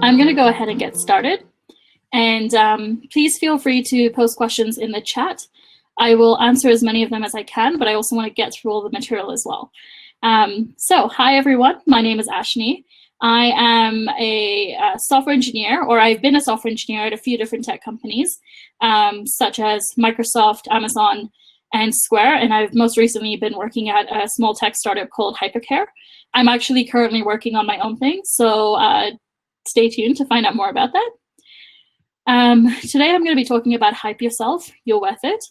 I'm going to go ahead and get started. And please feel free to post questions in the chat. I will answer as many of them as I can, but I also want to get through all the material as well. So hi, everyone. My name is Aashni. I am a software engineer, or I've been a software engineer at a few different tech companies, such as Microsoft, Amazon, and Square. And I've most recently been working at a small tech startup called Hypercare. I'm actually currently working on my own thing, so stay tuned to find out more about that. Today I'm going to be talking about hype yourself, you're worth it.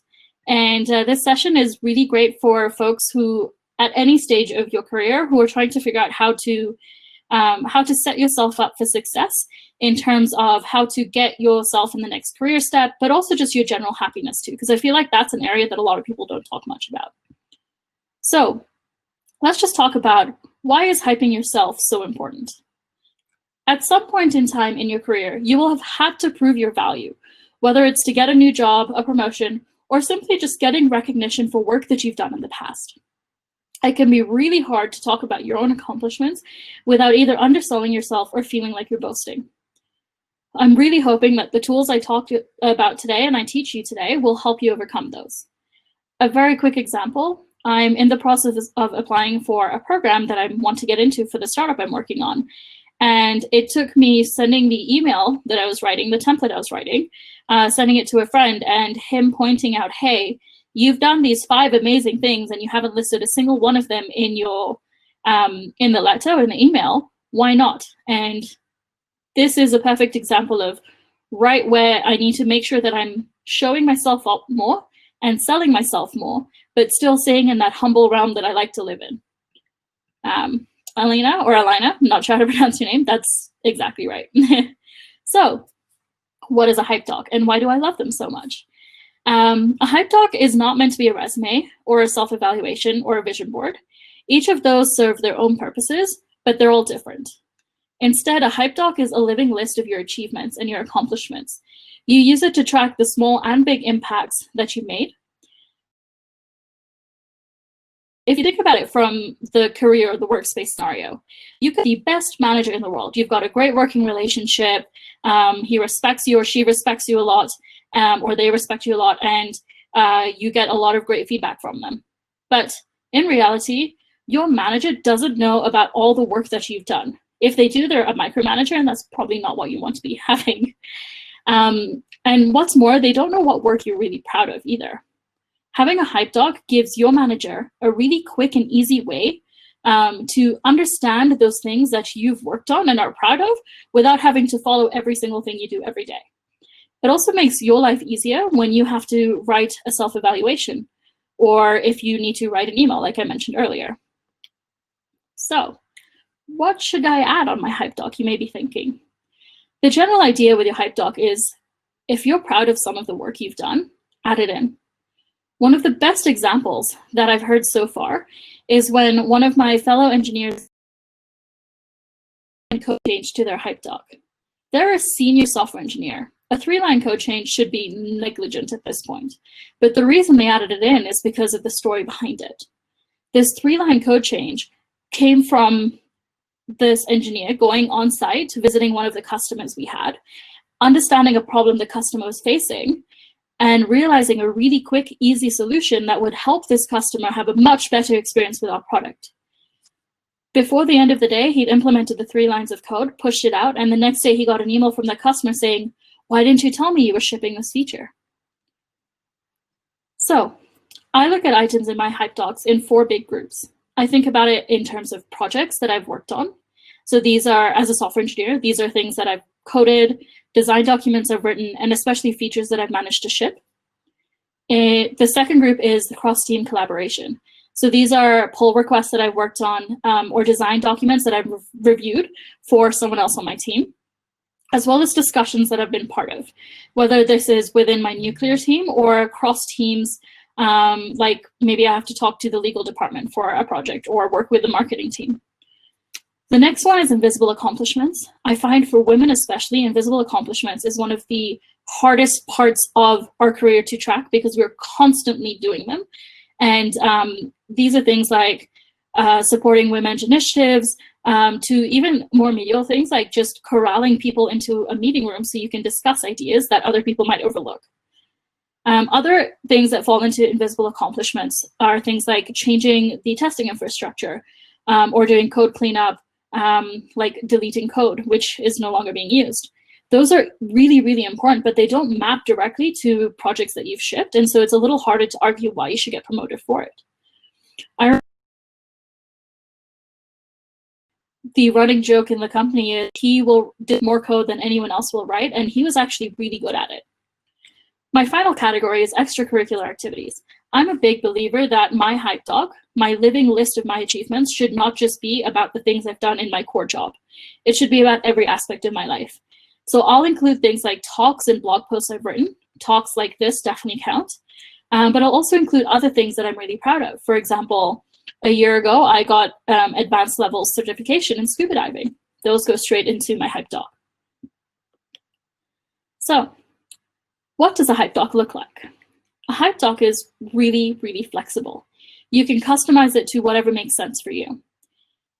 And this session is really great for folks who, at any stage of your career, who are trying to figure out how to set yourself up for success in terms of how to get yourself in the next career step, but also just your general happiness too, because I feel like that's an area that a lot of people don't talk much about. So let's just talk about, why is hyping yourself so important? At some point in time in your career, you will have had to prove your value, whether it's to get a new job, a promotion, or simply just getting recognition for work that you've done in the past. It can be really hard to talk about your own accomplishments without either underselling yourself or feeling like you're boasting. I'm really hoping that the tools I talked about today and I teach you today will help you overcome those. A very quick example, I'm in the process of applying for a program that I want to get into for the startup I'm working on. And it took me sending the email that I was writing, the template I was writing, sending it to a friend, and him pointing out, hey, you've done these 5 amazing things and you haven't listed a single one of them in your in the letter or in the email. Why not? And this is a perfect example of right where I need to make sure that I'm showing myself up more and selling myself more, but still staying in that humble realm that I like to live in. Alina, or Alina, I'm not sure how to pronounce your name. That's exactly right. So what is a hype doc and why do I love them so much? A hype doc is not meant to be a resume or a self-evaluation or a vision board. Each of those serve their own purposes, but they're all different. Instead, a hype doc is a living list of your achievements and your accomplishments. You use it to track the small and big impacts that you made. If you think about it from the career or the workspace scenario, you could be the best manager in the world. You've got a great working relationship. He respects you or she respects you a lot, or they respect you a lot, and you get a lot of great feedback from them. But in reality, your manager doesn't know about all the work that you've done. If they do, they're a micromanager, and that's probably not what you want to be having. And what's more, they don't know what work you're really proud of either. Having a hype doc gives your manager a really quick and easy way to understand those things that you've worked on and are proud of without having to follow every single thing you do every day. It also makes your life easier when you have to write a self-evaluation, or if you need to write an email, like I mentioned earlier. So what should I add on my hype doc, you may be thinking? The general idea with your hype doc is, if you're proud of some of the work you've done, add it in. One of the best examples that I've heard so far is when one of my fellow engineers code change to their hype doc. They're a senior software engineer. A 3-line code change should be negligent at this point. But the reason they added it in is because of the story behind it. This 3-line code change came from this engineer going on site, visiting one of the customers we had, understanding a problem the customer was facing, and realizing a really quick, easy solution that would help this customer have a much better experience with our product. Before the end of the day, he'd implemented the 3 lines of code, pushed it out, and the next day he got an email from the customer saying, why didn't you tell me you were shipping this feature? So I look at items in my hype docs in 4 big groups. I think about it in terms of projects that I've worked on. So these are, as a software engineer, these are things that I've coded, design documents I've written, and especially features that I've managed to ship. The second group is the cross-team collaboration. So these are pull requests that I've worked on, or design documents that I've reviewed for someone else on my team, as well as discussions that I've been part of, whether this is within my nuclear team or across teams, like maybe I have to talk to the legal department for a project or work with the marketing team. The next one is invisible accomplishments. I find for women especially, invisible accomplishments is one of the hardest parts of our career to track because we're constantly doing them. And these are things like supporting women's initiatives, to even more medial things like just corralling people into a meeting room so you can discuss ideas that other people might overlook. Other things that fall into invisible accomplishments are things like changing the testing infrastructure or doing code cleanup, like deleting code, which is no longer being used. Those are really, really important, but they don't map directly to projects that you've shipped. And so it's a little harder to argue why you should get promoted for it. The running joke in the company is he did more code than anyone else will write, and he was actually really good at it. My final category is extracurricular activities. I'm a big believer that my hype doc, my living list of my achievements, should not just be about the things I've done in my core job. It should be about every aspect of my life. So I'll include things like talks and blog posts I've written. Talks like this definitely count. But I'll also include other things that I'm really proud of. For example, a year ago, I got advanced level certification in scuba diving. Those go straight into my hype doc. So what does a hype doc look like? A hype doc is really, really flexible. You can customize it to whatever makes sense for you.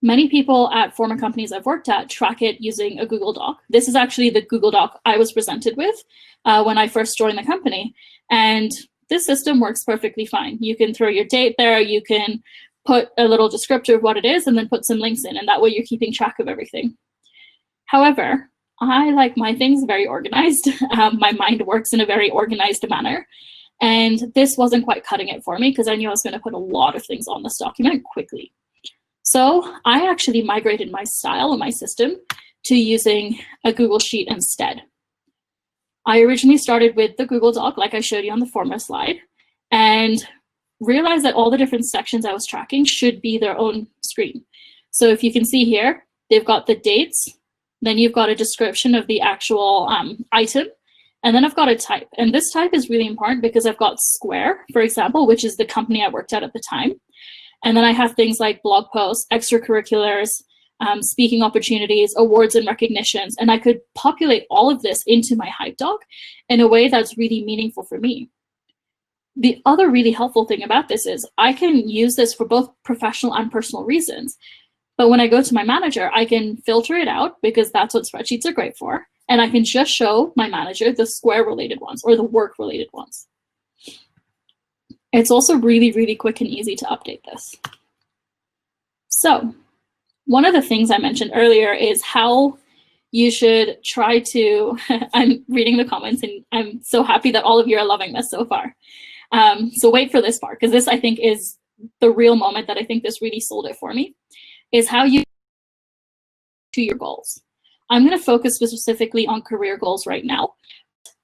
Many people at former companies I've worked at track it using a Google Doc. This is actually the Google Doc I was presented with when I first joined the company. And this system works perfectly fine. You can throw your date there, you can put a little descriptor of what it is, and then put some links in, and that way you're keeping track of everything. However, I like my things very organized. My mind works in a very organized manner. And this wasn't quite cutting it for me because I knew I was going to put a lot of things on this document quickly. So I actually migrated my style and my system to using a Google Sheet instead. I originally started with the Google Doc, like I showed you on the former slide, and realized that all the different sections I was tracking should be their own screen. So if you can see here, they've got the dates, then you've got a description of the actual item, and then I've got a type. And this type is really important because I've got Square, for example, which is the company I worked at the time. And then I have things like blog posts, extracurriculars, speaking opportunities, awards and recognitions. And I could populate all of this into my hype doc in a way that's really meaningful for me. The other really helpful thing about this is I can use this for both professional and personal reasons. But when I go to my manager, I can filter it out because that's what spreadsheets are great for. And I can just show my manager the Square related ones or the work related ones. It's also really, really quick and easy to update this. So one of the things I mentioned earlier is how you should try to, I'm reading the comments and I'm so happy that all of you are loving this so far. So wait for this part, because this I think is the real moment that I think this really sold it for me, is how you to your goals. I'm going to focus specifically on career goals right now.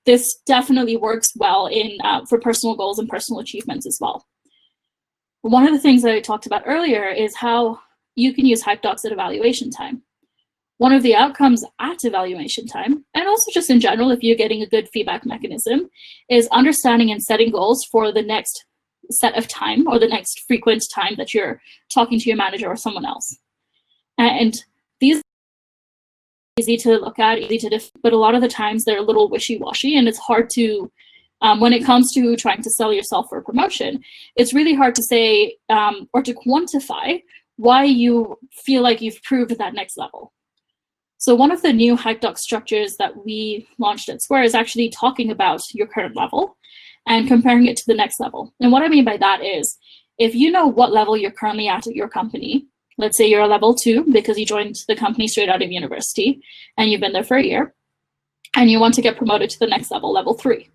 This definitely works well for personal goals and personal achievements as well. One of the things that I talked about earlier is how you can use hype docs at evaluation time. One of the outcomes at evaluation time, and also just in general, if you're getting a good feedback mechanism, is understanding and setting goals for the next set of time or the next frequent time that you're talking to your manager or someone else. And these easy to look at, easy to but a lot of the times they're a little wishy-washy, and it's hard to, when it comes to trying to sell yourself for a promotion, it's really hard to say or to quantify why you feel like you've proved that next level. So one of the new hype doc structures that we launched at Square is actually talking about your current level and comparing it to the next level. And what I mean by that is, if you know what level you're currently at your company, let's say you're a level 2 because you joined the company straight out of university and you've been there for a year, and you want to get promoted to the next level, level 3.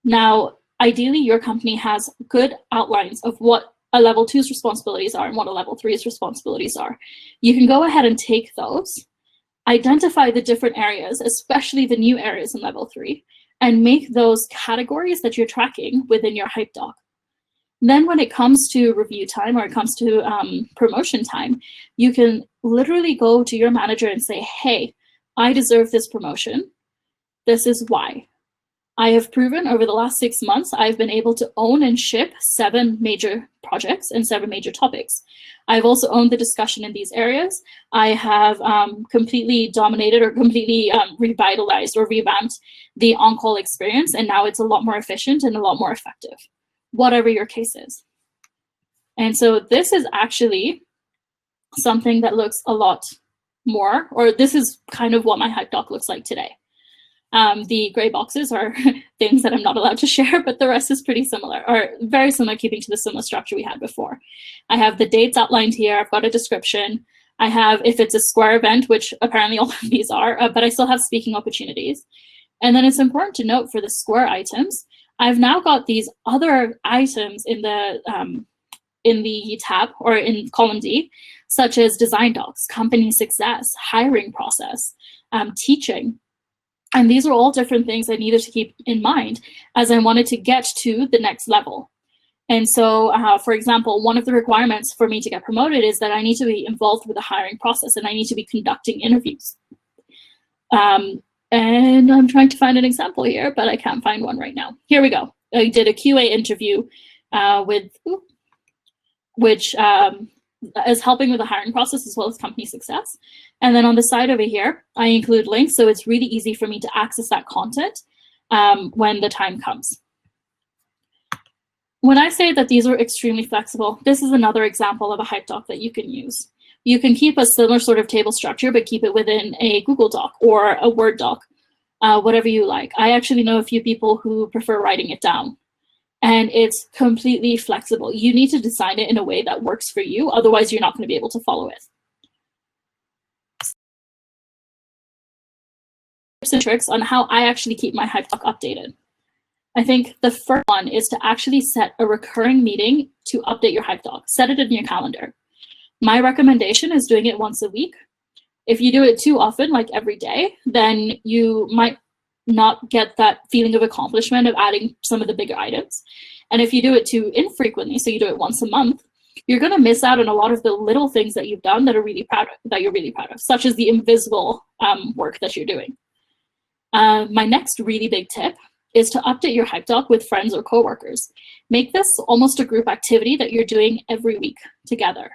Now, ideally, your company has good outlines of what a level 2's responsibilities are and what a level 3's responsibilities are. You can go ahead and take those, identify the different areas, especially the new areas in level 3, and make those categories that you're tracking within your hype doc. Then when it comes to review time or it comes to promotion time, you can literally go to your manager and say, hey, I deserve this promotion. This is why. I have proven over the last 6 months, I've been able to own and ship 7 major projects and 7 major topics. I've also owned the discussion in these areas. I have completely dominated or completely revitalized or revamped the on-call experience, and now it's a lot more efficient and a lot more effective, whatever your case is. And so this is actually something that looks a lot more, or this is kind of what my hype doc looks like today. The gray boxes are things that I'm not allowed to share, but the rest is pretty similar, or very similar, keeping to the similar structure we had before. I have the dates outlined here. I've got a description. I have, if it's a Square event, which apparently all of these are, but I still have speaking opportunities. And then it's important to note for the Square items, I've now got these other items in the tab, or in column D, such as design docs, company success, hiring process, teaching. And these are all different things I needed to keep in mind as I wanted to get to the next level. And so, for example, one of the requirements for me to get promoted is that I need to be involved with the hiring process, and I need to be conducting interviews. And I'm trying to find an example here, but I can't find one right now. Here we go. I did a QA interview which is helping with the hiring process as well as company success. And then on the side over here, I include links, so it's really easy for me to access that content when the time comes. When I say that these are extremely flexible, this is another example of a hype doc that you can use. You can keep a similar sort of table structure, but keep it within a Google Doc or a Word doc, whatever you like. I actually know a few people who prefer writing it down, and it's completely flexible. You need to design it in a way that works for you, otherwise you're not going to be able to follow it. Tips and tricks on how I actually keep my hype doc updated. I think the first one is to actually set a recurring meeting to update your hype doc. Set it in your calendar. My recommendation is doing it once a week. If you do it too often, like every day, then you might not get that feeling of accomplishment of adding some of the bigger items. And if you do it too infrequently, so you do it once a month, you're going to miss out on a lot of the little things that you've done that are really proud of, that you're really proud of, such as the invisible work that you're doing. My next really big tip is to update your hype doc with friends or coworkers. Make this almost a group activity that you're doing every week together.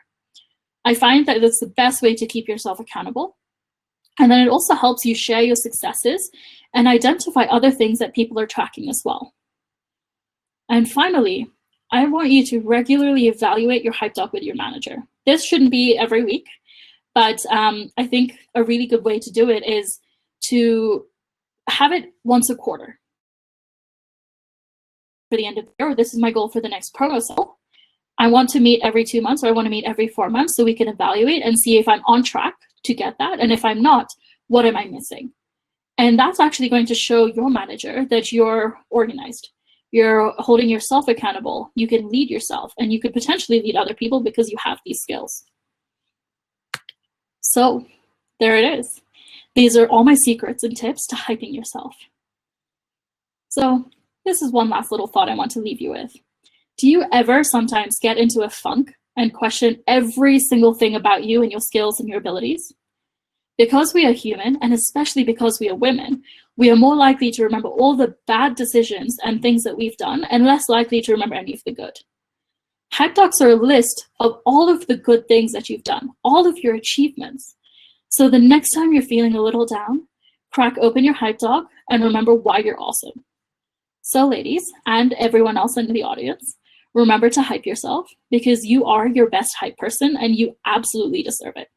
I find that it's the best way to keep yourself accountable. And then it also helps you share your successes and identify other things that people are tracking as well. And finally, I want you to regularly evaluate your hype doc with your manager. This shouldn't be every week, but I think a really good way to do it is to have it once a quarter. For the end of the year, this is my goal for the next promo cycle. I want to meet every 2 months, or I want to meet every 4 months, so we can evaluate and see if I'm on track to get that. And if I'm not, what am I missing? And that's actually going to show your manager that you're organized. You're holding yourself accountable. You can lead yourself, and you could potentially lead other people because you have these skills. So there it is. These are all my secrets and tips to hyping yourself. So this is one last little thought I want to leave you with. Do you ever sometimes get into a funk and question every single thing about you and your skills and your abilities? Because we are human, and especially because we are women, we are more likely to remember all the bad decisions and things that we've done, and less likely to remember any of the good. Hype docs are a list of all of the good things that you've done, all of your achievements. So the next time you're feeling a little down, crack open your hype doc and remember why you're awesome. So ladies, and everyone else in the audience, remember to hype yourself, because you are your best hype person and you absolutely deserve it.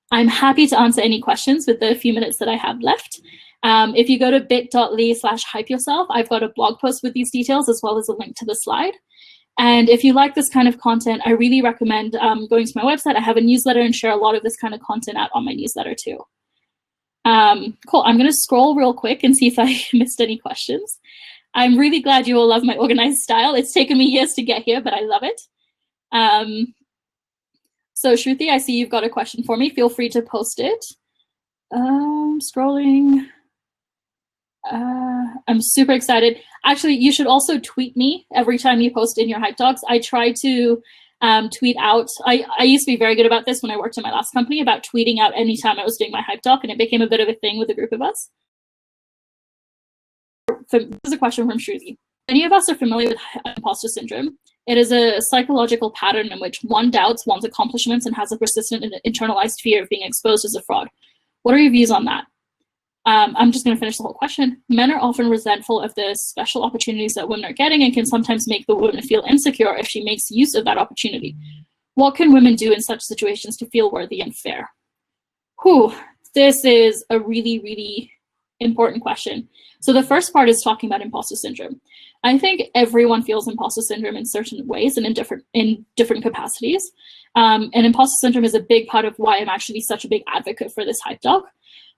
I'm happy to answer any questions with the few minutes that I have left. If you go to bit.ly/hype yourself, I've got a blog post with these details as well as a link to the slide. And if you like this kind of content, I really recommend going to my website. I have a newsletter and share a lot of this kind of content out on my newsletter too. Cool, I'm gonna scroll real quick and see if I missed any questions. I'm really glad you all love my organized style. It's taken me years to get here, but I love it. So Shruti, I see you've got a question for me. Feel free to post it. Scrolling. I'm super excited. Actually, you should also tweet me every time you post in your hype docs. I try to tweet out. I used to be very good about this when I worked in my last company, about tweeting out anytime I was doing my hype doc, and it became a bit of a thing with a group of us. This is a question from Shruti. Many of us are familiar with imposter syndrome. It is a psychological pattern in which one doubts one's accomplishments and has a persistent and internalized fear of being exposed as a fraud. What are your views on that? I'm just going to finish the whole question. Men are often resentful of the special opportunities that women are getting and can sometimes make the woman feel insecure if she makes use of that opportunity. What can women do in such situations to feel worthy and fair? Whew, this is a really, really important question. So the first part is talking about imposter syndrome. I think everyone feels imposter syndrome in certain ways and in different capacities. And imposter syndrome is a big part of why I'm actually such a big advocate for this hype dog.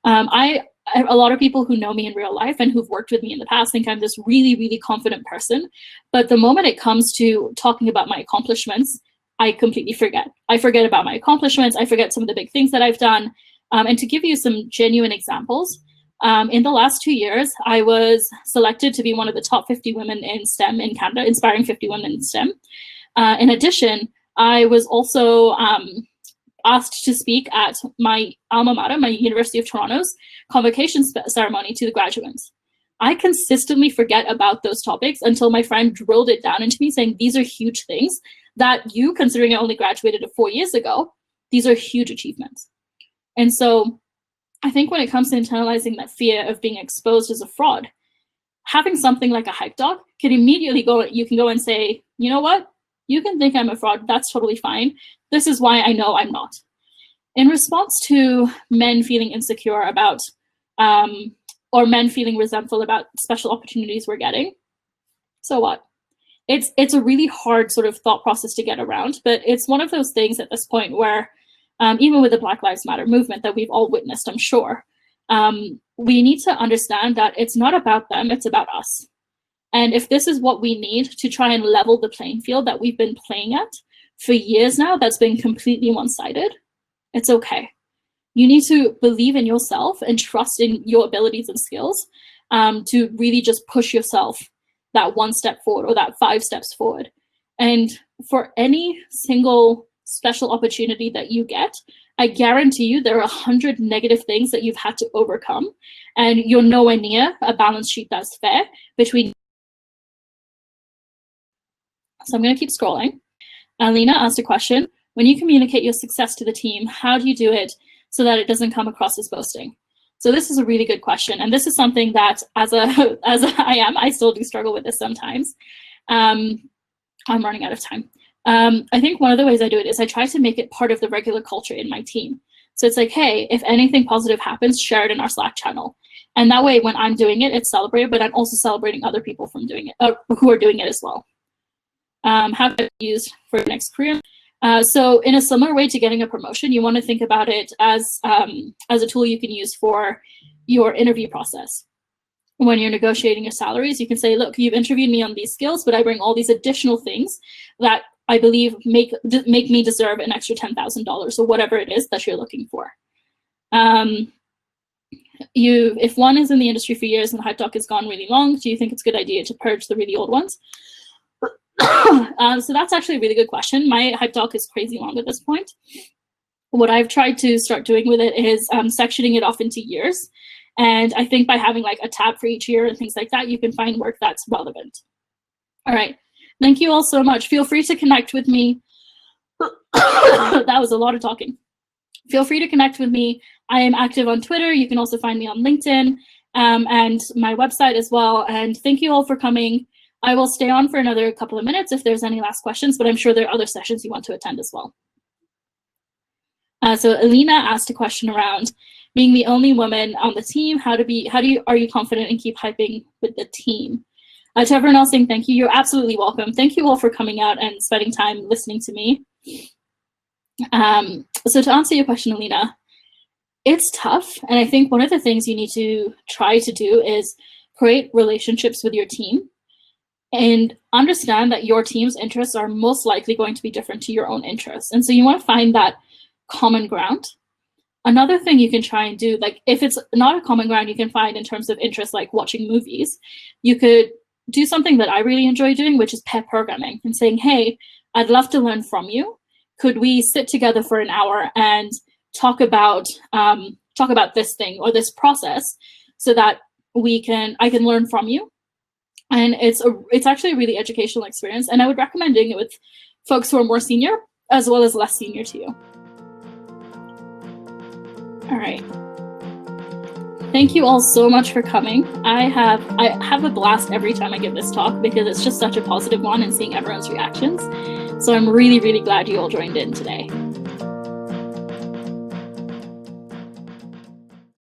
A lot of people who know me in real life and who've worked with me in the past think I'm this really, really confident person. But the moment it comes to talking about my accomplishments, I completely forget. I forget about my accomplishments. I forget some of the big things that I've done. And to give you some genuine examples, in the last 2 years, I was selected to be one of the top 50 women in STEM in Canada, inspiring 50 women in STEM. In addition, I was also asked to speak at my alma mater, my University of Toronto's convocation ceremony to the graduates. I consistently forget about those topics until my friend drilled it down into me saying, these are huge things that you, considering I only graduated 4 years ago, these are huge achievements. And so I think when it comes to internalizing that fear of being exposed as a fraud, having something like a hype dog can immediately you can go and say, you know what? You can think I'm a fraud, that's totally fine. This is why I know I'm not. In response to men feeling insecure about, or men feeling resentful about special opportunities we're getting, so what? It's a really hard sort of thought process to get around, but it's one of those things at this point where, even with the Black Lives Matter movement that we've all witnessed, I'm sure, we need to understand that it's not about them, it's about us. And if this is what we need to try and level the playing field that we've been playing at for years now, that's been completely one-sided, it's okay. You need to believe in yourself and trust in your abilities and skills to really just push yourself that 1 step forward or that 5 steps forward. And for any single special opportunity that you get, I guarantee you there are 100 negative things that you've had to overcome, and you're nowhere near a balance sheet that's fair between. So I'm going to keep scrolling. Alina asked a question. When you communicate your success to the team, how do you do it so that it doesn't come across as boasting? So this is a really good question. And this is something that I still do struggle with this sometimes. I'm running out of time. I think one of the ways I do it is I try to make it part of the regular culture in my team. So it's like, hey, if anything positive happens, share it in our Slack channel. And that way, when I'm doing it, it's celebrated, but I'm also celebrating other people from doing it, who are doing it as well. How to use for your next career. So in a similar way to getting a promotion, you want to think about it as a tool you can use for your interview process. When you're negotiating your salaries, you can say, look, you've interviewed me on these skills, but I bring all these additional things that I believe make me deserve an extra $10,000 or whatever it is that you're looking for. If one is in the industry for years and the hype doc has gone really long, do you think it's a good idea to purge the really old ones? So that's actually a really good question. My hype doc is crazy long at this point. What I've tried to start doing with it is sectioning it off into years. And I think by having like a tab for each year and things like that, you can find work that's relevant. All right. Thank you all so much. Feel free to connect with me. That was a lot of talking. Feel free to connect with me. I am active on Twitter. You can also find me on LinkedIn and my website as well. And thank you all for coming. I will stay on for another couple of minutes if there's any last questions, but I'm sure there are other sessions you want to attend as well. So Alina asked a question around being the only woman on the team. Are you confident and keep hyping with the team? To everyone else saying thank you, you're absolutely welcome. Thank you all for coming out and spending time listening to me. So to answer your question, Alina, it's tough. And I think one of the things you need to try to do is create relationships with your team and understand that your team's interests are most likely going to be different to your own interests. And so you want to find that common ground. Another thing you can try and do, like if it's not a common ground you can find in terms of interest, like watching movies, you could do something that I really enjoy doing, which is pair programming and saying, hey, I'd love to learn from you. Could we sit together for an hour and talk about this thing or this process so that I can learn from you? And it's actually a really educational experience. And I would recommend doing it with folks who are more senior as well as less senior to you. All right. Thank you all so much for coming. I have a blast every time I give this talk because it's just such a positive one and seeing everyone's reactions. So I'm really, really glad you all joined in today.